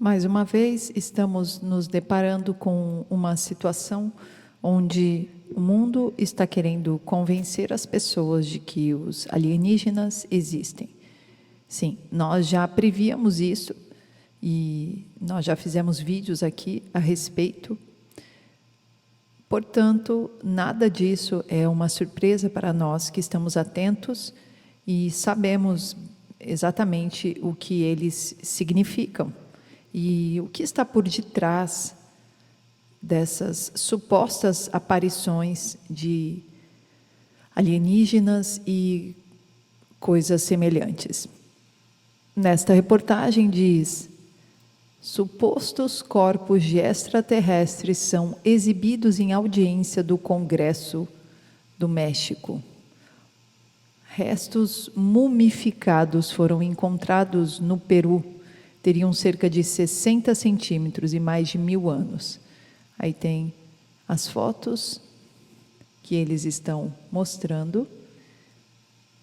Mais uma vez, estamos nos deparando com uma situação onde o mundo está querendo convencer as pessoas de que os alienígenas existem. Sim, nós já prevíamos isso e nós já fizemos vídeos aqui a respeito. Portanto, nada disso é uma surpresa para nós que estamos atentos e sabemos exatamente o que eles significam e o que está por detrás dessas supostas aparições de alienígenas e coisas semelhantes. Nesta reportagem diz: supostos corpos de extraterrestres são exibidos em audiência do Congresso do México. Restos mumificados foram encontrados no Peru. Teriam cerca de 60 centímetros e mais de 1000 anos. Aí tem as fotos que eles estão mostrando.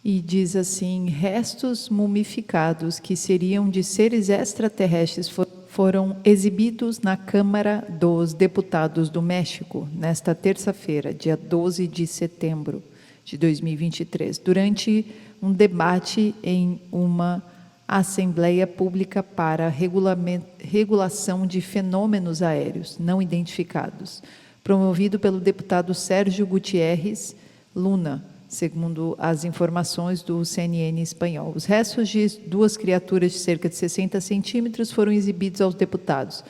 E diz assim: restos mumificados que seriam de seres extraterrestres foram exibidos na Câmara dos Deputados do México, nesta terça-feira, dia 12 de setembro de 2023, durante um debate em uma Assembleia Pública para Regulação de Fenômenos Aéreos Não Identificados, promovido pelo deputado Sérgio Gutiérrez Luna, segundo as informações do CNN espanhol. Os restos de duas criaturas de cerca de 60 centímetros foram exibidos aos deputados.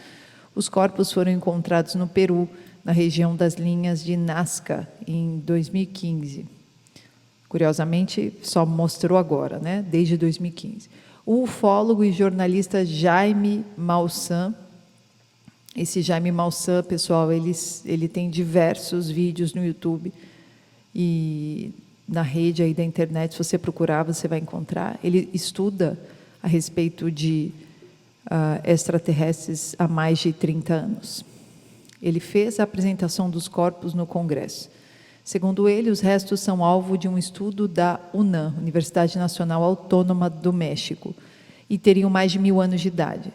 Os corpos foram encontrados no Peru, na região das linhas de Nazca, em 2015. Curiosamente, só mostrou agora, né? Desde 2015. O ufólogo e jornalista Jaime Maussan, esse Jaime Maussan, pessoal, ele tem diversos vídeos no YouTube e na rede aí da internet, se você procurar, você vai encontrar. Ele estuda a respeito de extraterrestres há mais de 30 anos. Ele fez a apresentação dos corpos no Congresso. Segundo ele, os restos são alvo de um estudo da UNAM, Universidade Nacional Autônoma do México, e teriam mais de 1000 anos de idade.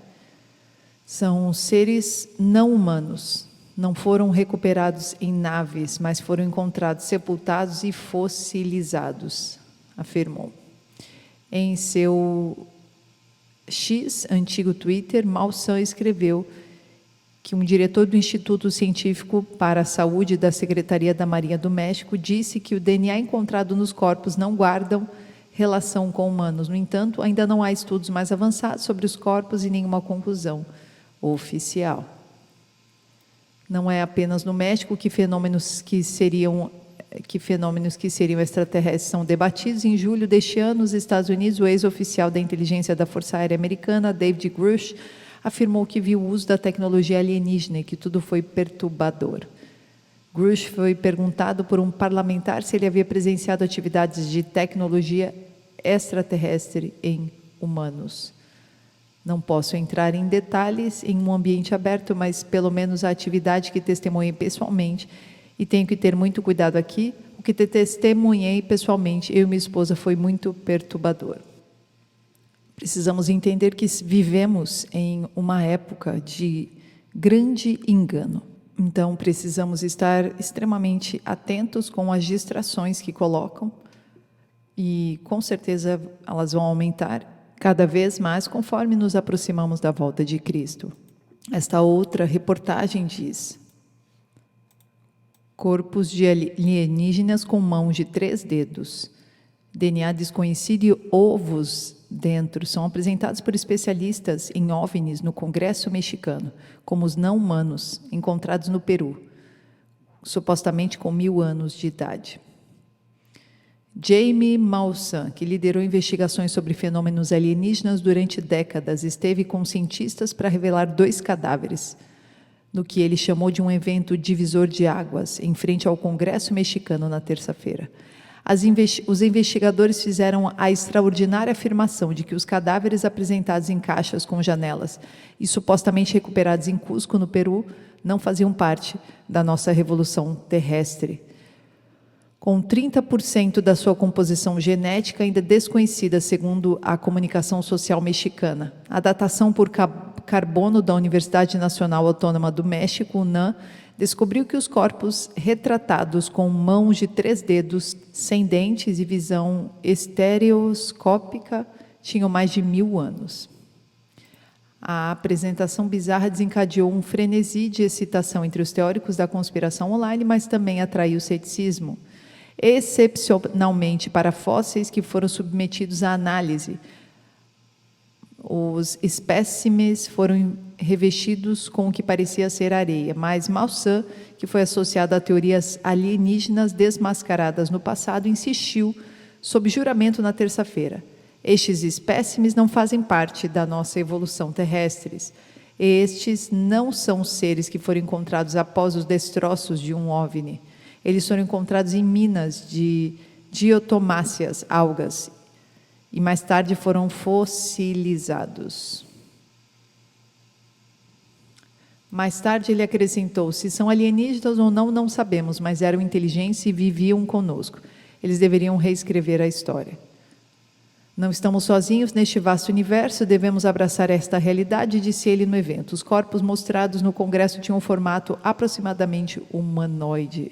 São seres não humanos, não foram recuperados em naves, mas foram encontrados sepultados e fossilizados, afirmou. Em seu antigo Twitter, Maussan escreveu que um diretor do Instituto Científico para a Saúde da Secretaria da Marinha do México disse que o DNA encontrado nos corpos não guardam relação com humanos. No entanto, ainda não há estudos mais avançados sobre os corpos e nenhuma conclusão oficial. Não é apenas no México que fenômenos que seriam extraterrestres são debatidos. Em julho deste ano, nos Estados Unidos, o ex-oficial da inteligência da Força Aérea Americana, David Grush, afirmou que viu o uso da tecnologia alienígena e que tudo foi perturbador. Grush foi perguntado por um parlamentar se ele havia presenciado atividades de tecnologia extraterrestre em humanos. Não posso entrar em detalhes em um ambiente aberto, mas pelo menos a atividade que testemunhei pessoalmente, e tenho que ter muito cuidado aqui, o que testemunhei pessoalmente, eu e minha esposa, foi muito perturbador. Precisamos entender que vivemos em uma época de grande engano. Então, precisamos estar extremamente atentos com as distrações que colocam e, com certeza, elas vão aumentar cada vez mais conforme nos aproximamos da volta de Cristo. Esta outra reportagem diz: corpos de alienígenas com mãos de 3 dedos, DNA desconhecido e ovos dentro são apresentados por especialistas em OVNIs no Congresso mexicano, como os não-humanos encontrados no Peru, supostamente com 1000 anos de idade. Jaime Maussan, que liderou investigações sobre fenômenos alienígenas durante décadas, esteve com cientistas para revelar 2 cadáveres, no que ele chamou de um evento divisor de águas, em frente ao Congresso mexicano na terça-feira. Os investigadores fizeram a extraordinária afirmação de que os cadáveres apresentados em caixas com janelas e supostamente recuperados em Cusco, no Peru, não faziam parte da nossa revolução terrestre. Com 30% da sua composição genética ainda desconhecida, segundo a comunicação social mexicana. A datação por Carbono da Universidade Nacional Autônoma do México, UNAM, descobriu que os corpos retratados com mãos de 3 dedos, sem dentes e visão estereoscópica tinham mais de 1000 anos. A apresentação bizarra desencadeou um frenesi de excitação entre os teóricos da conspiração online, mas também atraiu ceticismo, excepcionalmente para fósseis que foram submetidos à análise. Os espécimes foram revestidos com o que parecia ser areia, mas Maussan, que foi associado a teorias alienígenas desmascaradas no passado, insistiu, sob juramento na terça-feira: estes espécimes não fazem parte da nossa evolução terrestres. Estes não são seres que foram encontrados após os destroços de um OVNI. Eles foram encontrados em minas de diatomáceas, algas, e mais tarde foram fossilizados. Mais tarde ele acrescentou: se são alienígenas ou não, não sabemos, mas eram inteligentes e viviam conosco. Eles deveriam reescrever a história. Não estamos sozinhos neste vasto universo, devemos abraçar esta realidade, disse ele no evento. Os corpos mostrados no congresso tinham um formato aproximadamente humanoide.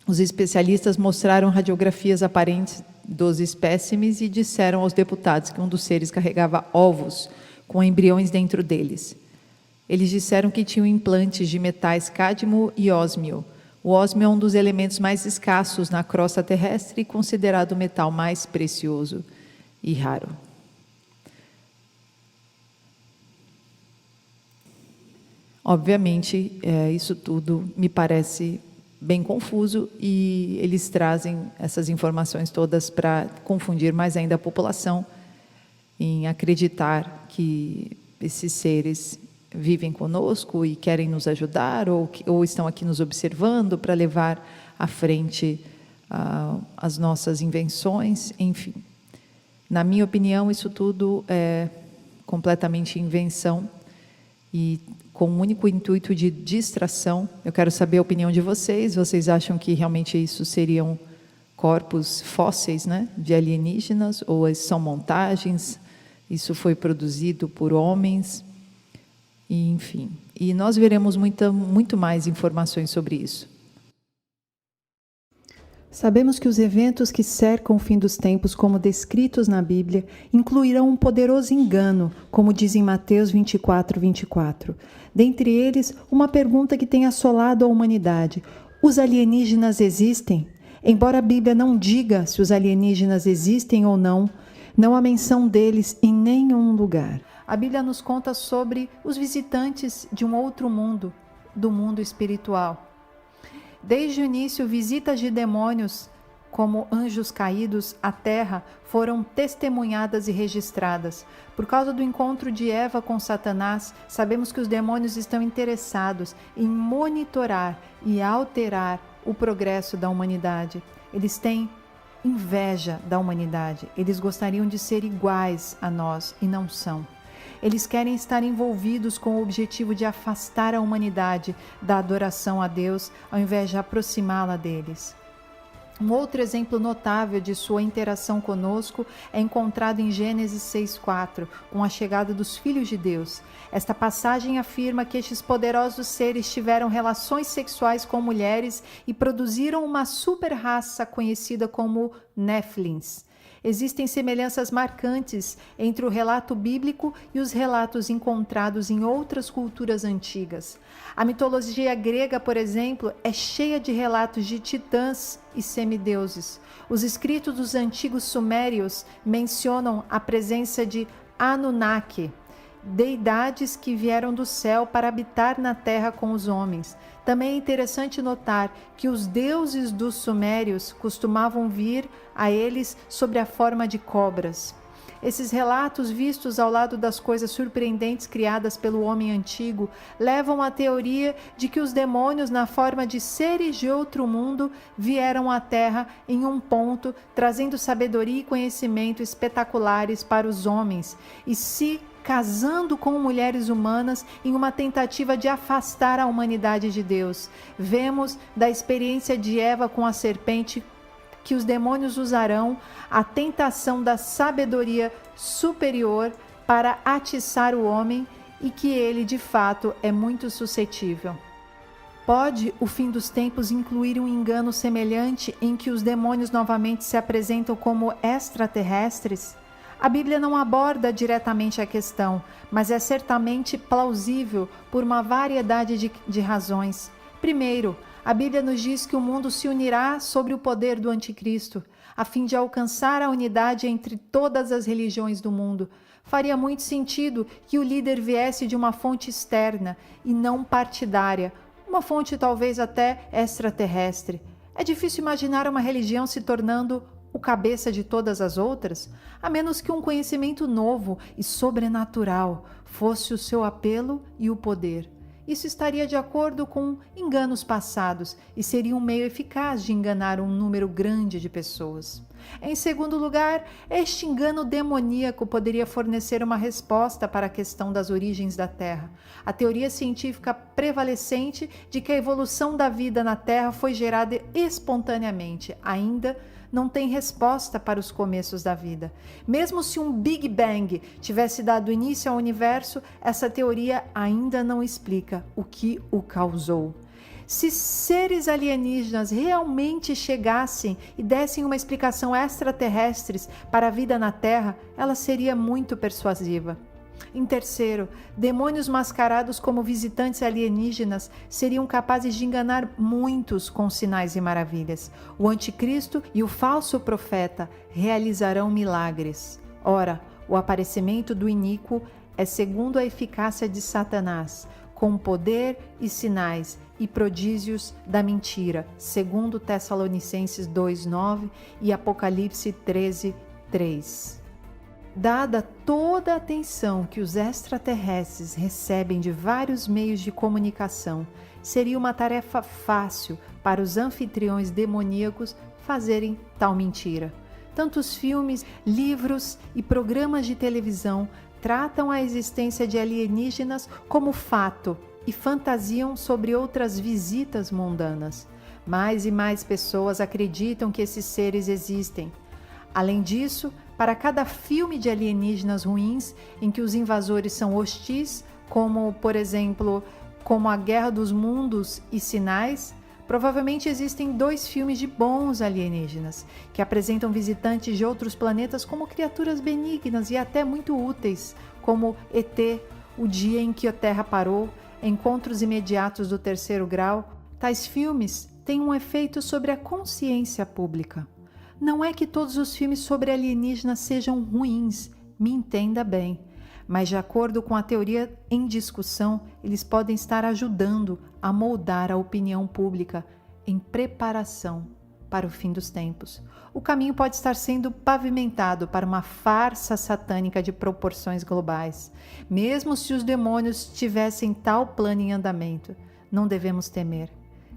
Os especialistas mostraram radiografias aparentes dos espécimes e disseram aos deputados que um dos seres carregava ovos com embriões dentro deles. Eles disseram que tinham implantes de metais cádmio e ósmio. O ósmio é um dos elementos mais escassos na crosta terrestre e considerado o metal mais precioso e raro. Obviamente, isso tudo me parece bem confuso e eles trazem essas informações todas para confundir mais ainda a população em acreditar que esses seres vivem conosco e querem nos ajudar ou estão aqui nos observando para levar à frente as nossas invenções, enfim. Na minha opinião, isso tudo é completamente invenção e com o único intuito de distração. Eu quero saber a opinião de vocês. Vocês acham que realmente isso seriam corpos fósseis, né, de alienígenas, ou são montagens? Isso foi produzido por homens? E, enfim, e nós veremos muito mais informações sobre isso. Sabemos que os eventos que cercam o fim dos tempos, como descritos na Bíblia, incluirão um poderoso engano, como diz em Mateus 24:24. Dentre eles, uma pergunta que tem assolado a humanidade: os alienígenas existem? Embora a Bíblia não diga se os alienígenas existem ou não, não há menção deles em nenhum lugar. A Bíblia nos conta sobre os visitantes de um outro mundo, do mundo espiritual. Desde o início, visitas de demônios, como anjos caídos à terra, foram testemunhadas e registradas. Por causa do encontro de Eva com Satanás, sabemos que os demônios estão interessados em monitorar e alterar o progresso da humanidade. Eles têm inveja da humanidade. Eles gostariam de ser iguais a nós e não são. Eles querem estar envolvidos com o objetivo de afastar a humanidade da adoração a Deus, ao invés de aproximá-la deles. Um outro exemplo notável de sua interação conosco é encontrado em Gênesis 6:4, com a chegada dos filhos de Deus. Esta passagem afirma que estes poderosos seres tiveram relações sexuais com mulheres e produziram uma super-raça conhecida como Néfilins. Existem semelhanças marcantes entre o relato bíblico e os relatos encontrados em outras culturas antigas. A mitologia grega, por exemplo, é cheia de relatos de titãs e semideuses. Os escritos dos antigos sumérios mencionam a presença de Anunnaki, deidades que vieram do céu para habitar na terra com os homens. Também é interessante notar que os deuses dos sumérios costumavam vir a eles sob a forma de cobras. Esses relatos, vistos ao lado das coisas surpreendentes criadas pelo homem antigo, levam à teoria de que os demônios, na forma de seres de outro mundo, vieram à Terra em um ponto, trazendo sabedoria e conhecimento espetaculares para os homens, e se casando com mulheres humanas em uma tentativa de afastar a humanidade de Deus. Vemos da experiência de Eva com a serpente que os demônios usarão a tentação da sabedoria superior para atiçar o homem e que ele, de fato, é muito suscetível. Pode o fim dos tempos incluir um engano semelhante em que os demônios novamente se apresentam como extraterrestres? A Bíblia não aborda diretamente a questão, mas é certamente plausível por uma variedade de razões. Primeiro, a Bíblia nos diz que o mundo se unirá sobre o poder do anticristo, a fim de alcançar a unidade entre todas as religiões do mundo. Faria muito sentido que o líder viesse de uma fonte externa e não partidária, uma fonte talvez até extraterrestre. É difícil imaginar uma religião se tornando o cabeça de todas as outras, a menos que um conhecimento novo e sobrenatural fosse o seu apelo e o poder. Isso estaria de acordo com enganos passados e seria um meio eficaz de enganar um número grande de pessoas. Em segundo lugar, este engano demoníaco poderia fornecer uma resposta para a questão das origens da Terra. A teoria científica prevalecente de que a evolução da vida na Terra foi gerada espontaneamente ainda não tem resposta para os começos da vida. Mesmo se um Big Bang tivesse dado início ao universo, essa teoria ainda não explica o que o causou. Se seres alienígenas realmente chegassem e dessem uma explicação extraterrestre para a vida na Terra, ela seria muito persuasiva. Em terceiro, demônios mascarados como visitantes alienígenas seriam capazes de enganar muitos com sinais e maravilhas. O anticristo e o falso profeta realizarão milagres. Ora, o aparecimento do iníquo é segundo a eficácia de Satanás, com poder e sinais e prodígios da mentira, segundo Tessalonicenses 2:9 e Apocalipse 13:3. Dada toda a atenção que os extraterrestres recebem de vários meios de comunicação, seria uma tarefa fácil para os anfitriões demoníacos fazerem tal mentira. Tantos filmes, livros e programas de televisão tratam a existência de alienígenas como fato e fantasiam sobre outras visitas mundanas. Mais e mais pessoas acreditam que esses seres existem. Além disso, para cada filme de alienígenas ruins em que os invasores são hostis, como, por exemplo, como A Guerra dos Mundos e Sinais, provavelmente existem 2 filmes de bons alienígenas, que apresentam visitantes de outros planetas como criaturas benignas e até muito úteis, como ET, O Dia em que a Terra Parou, Encontros Imediatos do Terceiro Grau. Tais filmes têm um efeito sobre a consciência pública. Não é que todos os filmes sobre alienígenas sejam ruins, me entenda bem, mas de acordo com a teoria em discussão, eles podem estar ajudando a moldar a opinião pública em preparação para o fim dos tempos. O caminho pode estar sendo pavimentado para uma farsa satânica de proporções globais. Mesmo se os demônios tivessem tal plano em andamento, não devemos temer.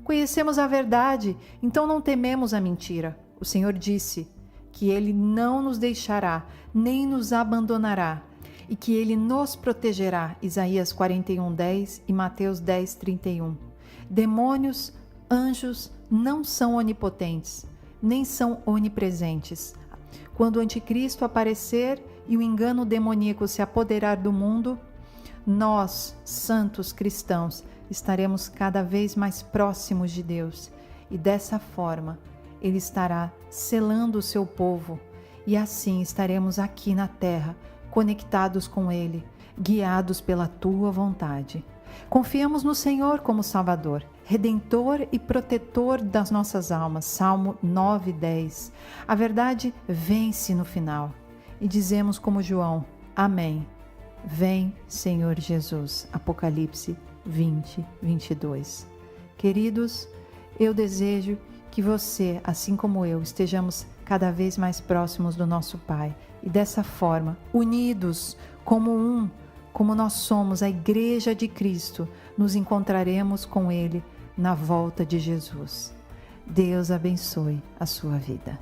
Conhecemos a verdade, então não tememos a mentira. O Senhor disse que Ele não nos deixará, nem nos abandonará, e que Ele nos protegerá. Isaías 41:10 e Mateus 10:31. Demônios, anjos não são onipotentes, nem são onipresentes. Quando o anticristo aparecer e o engano demoníaco se apoderar do mundo, nós, santos cristãos, estaremos cada vez mais próximos de Deus, e dessa forma Ele estará selando o seu povo, e assim estaremos aqui na terra, conectados com Ele, guiados pela tua vontade. Confiamos no Senhor como Salvador, Redentor e Protetor das nossas almas. Salmo 9:10. A verdade vence no final. E dizemos como João: Amém. Vem, Senhor Jesus. Apocalipse 20:22. Queridos, eu desejo que você, assim como eu, estejamos cada vez mais próximos do nosso Pai e dessa forma, unidos como nós somos a Igreja de Cristo, nos encontraremos com Ele na volta de Jesus. Deus abençoe a sua vida.